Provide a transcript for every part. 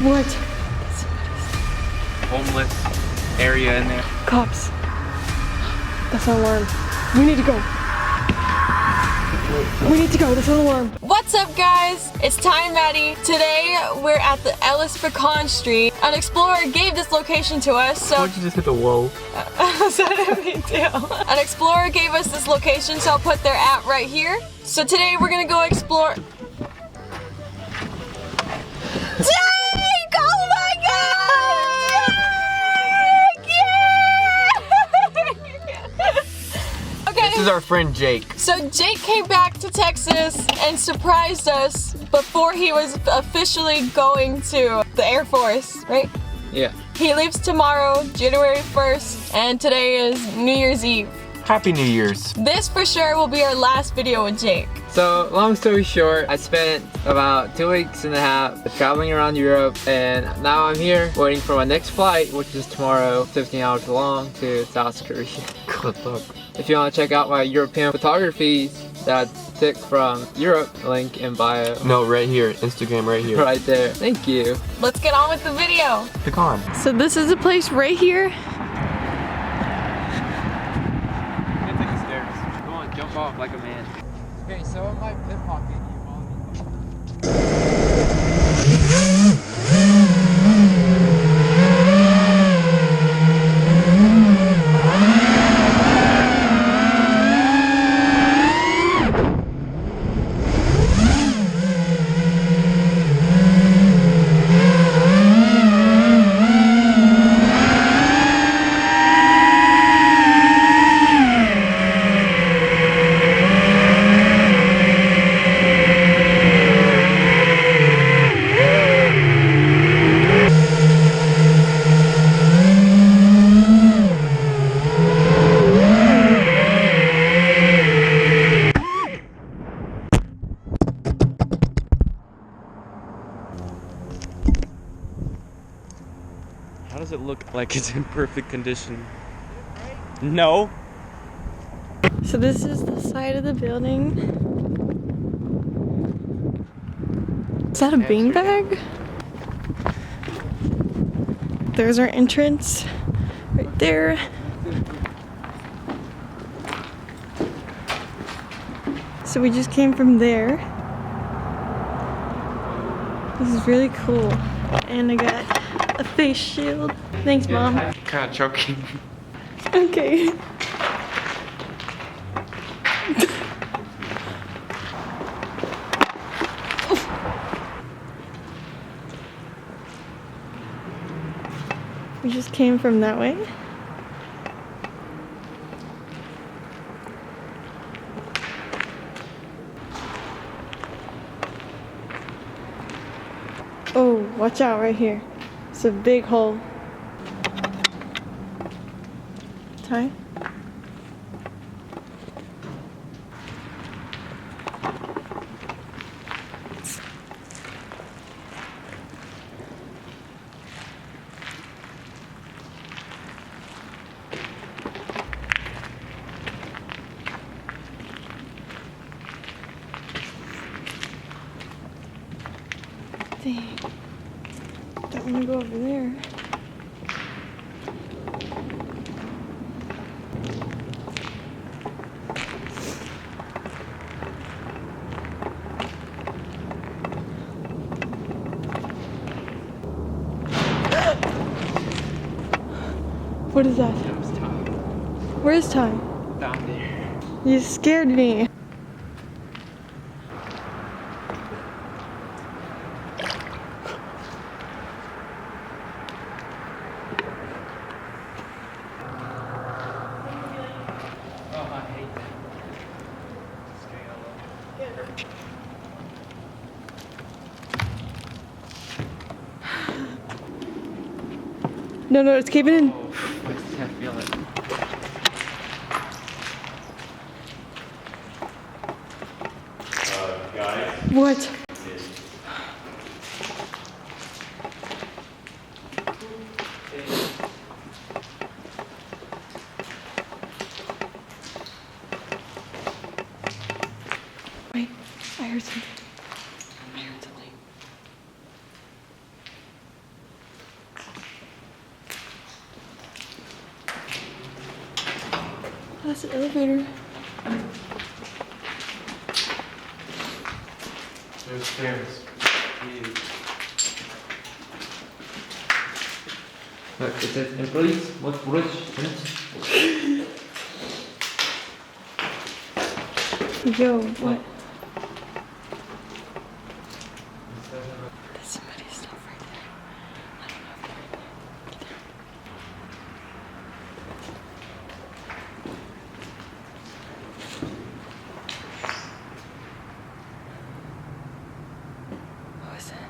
What? Homeless area in there. Cops. That's an alarm. We need to go. We need to go. That's an alarm. What's up, guys? It's Ty and Maddie. Today we're at the Ellis Pecan Street. An explorer gave this location to us, so. Why'd you just hit the whoa? Is that a big deal? An explorer gave us this location, so I'll put their app right here. So today we're gonna go explore. Jake! Oh my God! Yeah! Okay. This is our friend Jake. So Jake came back to Texas and surprised us before he was officially going to the Air Force, right? Yeah. He leaves tomorrow, January 1st, and today is New Year's Eve. Happy New Year's. This for sure will be our last video with Jake. So, long story short, I spent about 2 weeks and a half traveling around Europe, and now I'm here waiting for my next flight, which is tomorrow, 15 hours long, to South Korea. Good luck. If you want to check out my European photography that I took from Europe, link in bio. No, right here, Instagram right here. Right there. Thank you. Let's get on with the video. Pecan. So this is the place right here. Jump off like a man. Okay, so in my hip pocket, you follow How does it look like it's in perfect condition? No. So this is the side of the building. Is that a beanbag? There's our entrance right there. So we just came from there. This is really cool. And I got a face shield. Thanks, Mom. Kind of choking. Okay. We just came from that way. Oh, watch out right here. It's a big hole. Ty? Dang. Don't want to go over there. What is that? That was Ty. Where's Ty? Down there. You scared me. No, it's caving in. I can't feel it. Guys. What? Wait, I heard something. I heard something. That's the elevator. There's stairs. Look, it says employees, what bridge? Yo, what? There's somebody's stuff right there. I don't know if they're in there. What was that?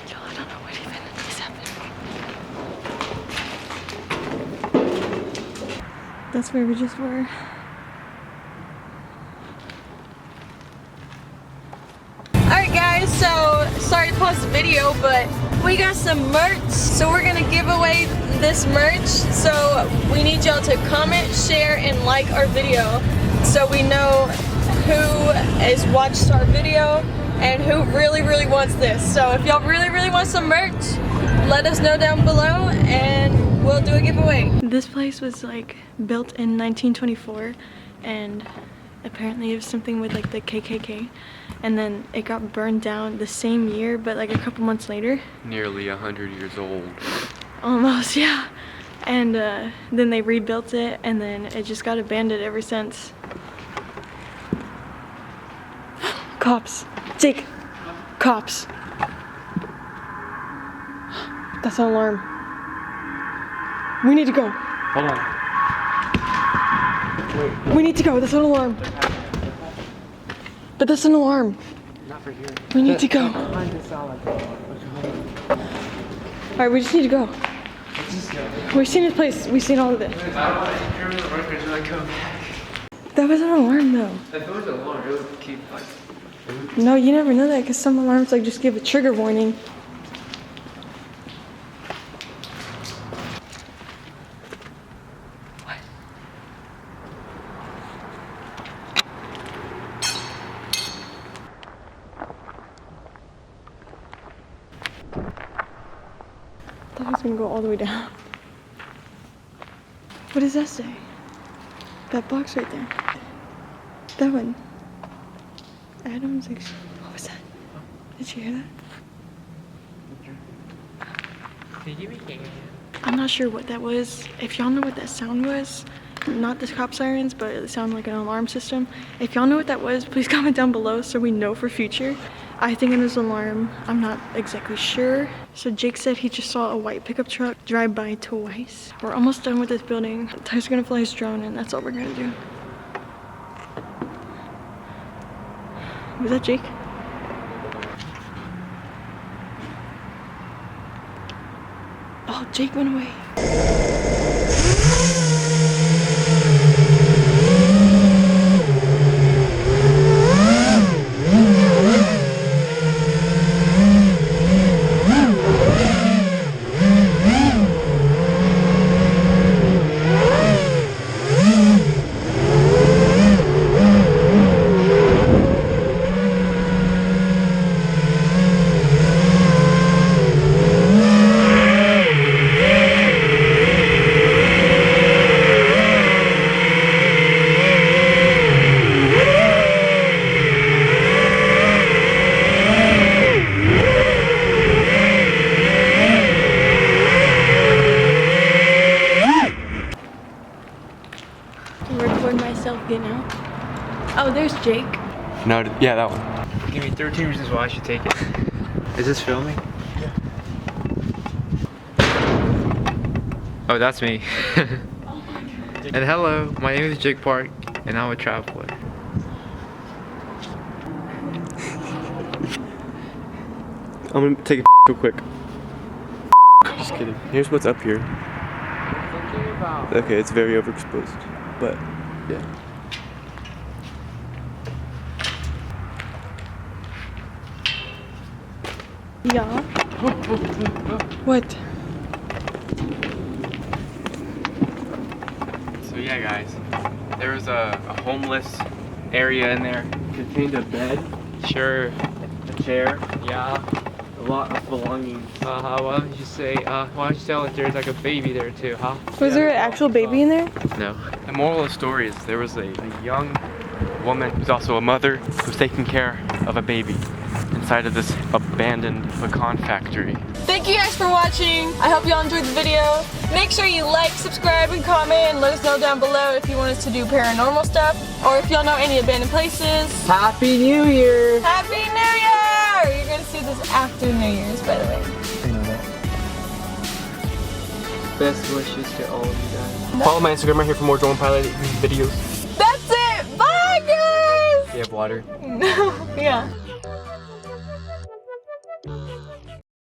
Yo, I don't know what even is happening. That's where we just were. Alright guys, so sorry to pause the video, but we got some merch. So we're gonna give away this merch. So we need y'all to comment, share, and like our video so we know who has watched our video and who really wants this. So if y'all really want some merch, let us know down below and we'll do a giveaway. This place was like built in 1924 and apparently it was something with like the KKK, and then it got burned down the same year, but like a couple months later. Nearly 100 years old. Almost, yeah. And then they rebuilt it, and then it just got abandoned ever since. Cops. Jake. Cops. That's an alarm. We need to go. Hold on. Wait. We need to go. That's an alarm. But that's an alarm. Not for here. We need to go. Alright, we just need to go. Let's just go. We've seen this place. We've seen all of it. I don't want to hear the records when I come back. That was an alarm though. If it was an alarm, it would keep like... No, you never know that because some alarms like just give a trigger warning. What? I thought it was gonna go all the way down. What does that say? That box right there. That one. Adam's like, what was that? Did you hear that? I'm not sure what that was. If y'all know what that sound was, not the cop sirens, but it sounded like an alarm system. If y'all know what that was, please comment down below so we know for future. I think it was an alarm. I'm not exactly sure. So Jake said he just saw a white pickup truck drive by twice. We're almost done with this building. Ty's gonna fly his drone and that's all we're gonna do. Was that Jake? Oh, Jake went away. Record myself getting out. Oh, there's Jake. No, yeah, that one. Give me 13 reasons why I should take it. Is this filming? Yeah. Oh, that's me. And hello, my name is Jake Park, and I'm a traveler. I'm gonna take a real quick. Just kidding. Here's what's up here. Okay, it's very overexposed, but yeah. Yeah. What? So yeah, guys, there was a homeless area in there. Contained a bed. Sure. A chair. Yeah. a lot of belongings. Why don't you say, why don't you tell if there's like a baby there too, huh? Was there an actual baby in there? No. The moral of the story is there was a young woman who's also a mother who's taking care of a baby inside of this abandoned pecan factory. Thank you guys for watching. I hope y'all enjoyed the video. Make sure you like, subscribe, and comment, and let us know down below if you want us to do paranormal stuff, or if y'all know any abandoned places. Happy New Year! Happy New Year! You're gonna see this after New Year's, by the way. Best wishes to all of you guys. Follow my Instagram right here for more drone pilot videos. That's it! Bye, guys! You have water? No, yeah.